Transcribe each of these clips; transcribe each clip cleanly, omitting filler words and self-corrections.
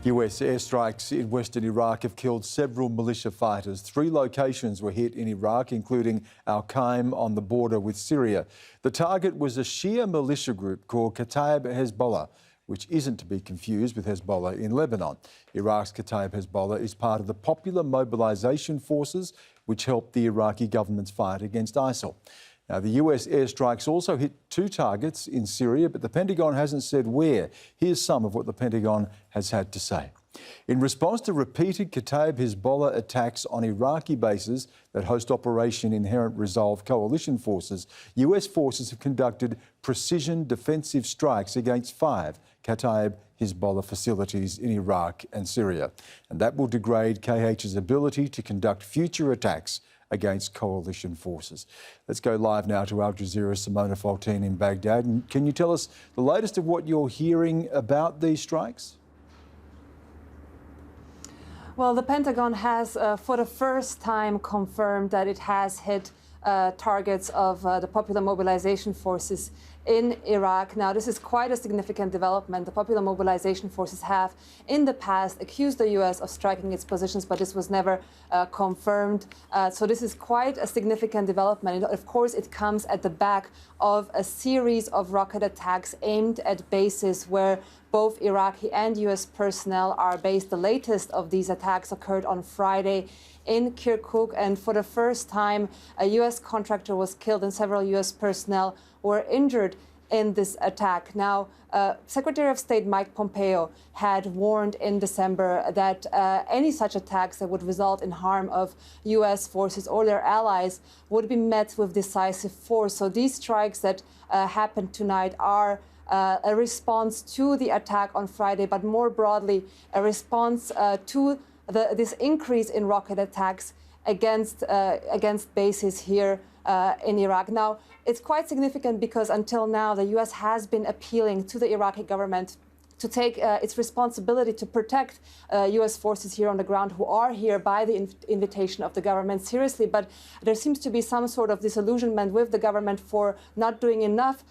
US airstrikes in western Iraq have killed several militia fighters. 3 locations were hit in Iraq, including Al-Qaim on the border with Syria. The target was a Shia militia group called Kataib Hezbollah, which isn't to be confused with Hezbollah in Lebanon. Iraq's Kataib Hezbollah is part of the Popular Mobilization Forces, which helped the Iraqi government's fight against ISIL. Now, the US airstrikes also hit 2 targets in Syria, but the Pentagon hasn't said where. Here's some of what the Pentagon has had to say. In response to repeated Kataib Hezbollah attacks on Iraqi bases that host Operation Inherent Resolve coalition forces, US forces have conducted precision defensive strikes against 5 Kataib Hezbollah facilities in Iraq and Syria. And that will degrade KH's ability to conduct future attacks against coalition forces. Let's go live now to Al Jazeera's Symona Foltyn in Baghdad. And can you tell us the latest of what you're hearing about these strikes? Well, the Pentagon has, for the first time, confirmed that it has hit targets of the Popular Mobilization Forces in Iraq. Now, this is quite a significant development. The Popular Mobilization Forces have, in the past, accused the U.S. of striking its positions, but this was never confirmed. So this is quite a significant development. And of course, it comes at the back of a series of rocket attacks aimed at bases where both Iraqi and U.S. personnel are based. The latest of these attacks occurred on Friday in Kirkuk, and for the first time, a U.S. contractor was killed and several U.S. personnel were injured in this attack. Now, Secretary of State Mike Pompeo had warned in December that any such attacks that would result in harm of U.S. forces or their allies would be met with decisive force. So these strikes that happened tonight are a response to the attack on Friday, but more broadly, a response to this increase in rocket attacks against bases here in Iraq. Now, it's quite significant because until now, the U.S. has been appealing to the Iraqi government to take its responsibility to protect U.S. forces here on the ground who are here by the invitation of the government seriously. But there seems to be some sort of disillusionment with the government for not doing enough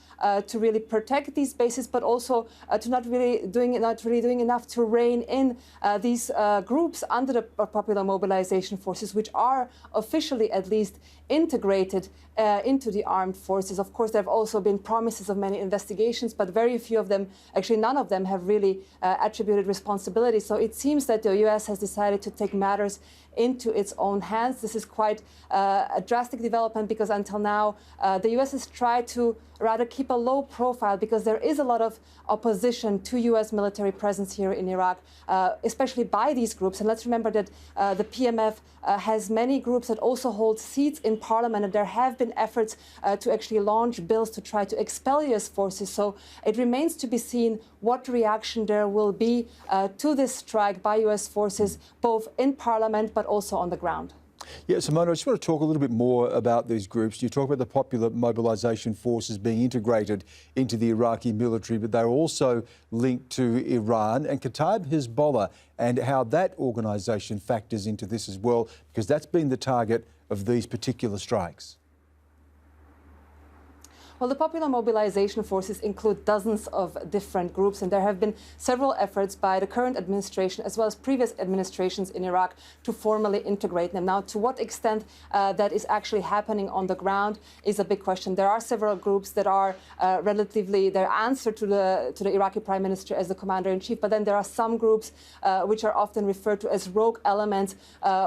to really protect these bases, but also to not really doing enough to rein in these groups under the Popular Mobilization Forces, which are officially at least integrated into the armed forces. Of course, there have also been promises of many investigations, but very few of them, actually none of them, have really attributed responsibility. So it seems that the U.S. has decided to take matters into its own hands. This is quite a drastic development because until now, the U.S. has tried to rather keep a low profile because there is a lot of opposition to U.S. military presence here in Iraq, especially by these groups. And let's remember that the PMF has many groups that also hold seats in parliament, and there have been efforts to actually launch bills to try to expel U.S. forces. So it remains to be seen what reaction there will be to this strike by U.S. forces, both in parliament but also on the ground. Yeah, Symona, I just want to talk a little bit more about these groups. You talk about the Popular Mobilization Forces being integrated into the Iraqi military, but they're also linked to Iran and Kataib Hezbollah, and how that organisation factors into this as well, because that's been the target of these particular strikes. Well, the Popular Mobilization Forces include dozens of different groups, and there have been several efforts by the current administration as well as previous administrations in Iraq to formally integrate them. Now, to what extent that is actually happening on the ground is a big question. There are several groups that are their answer to the Iraqi Prime Minister as the Commander-in-Chief, but then there are some groups which are often referred to as rogue elements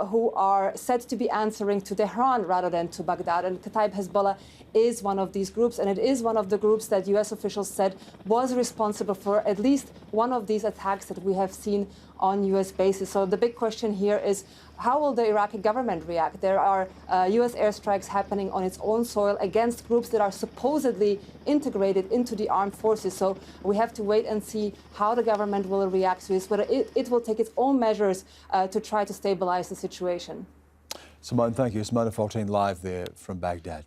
who are said to be answering to Tehran rather than to Baghdad. And Kataib Hezbollah is one of these groups, and it is one of the groups that U.S. officials said was responsible for at least one of these attacks that we have seen on U.S. bases. So the big question here is, how will the Iraqi government react? There are U.S. airstrikes happening on its own soil against groups that are supposedly integrated into the armed forces. So we have to wait and see how the government will react to this, whether it will take its own measures to try to stabilize the situation. Symona, thank you. Symona Foltyn live there from Baghdad.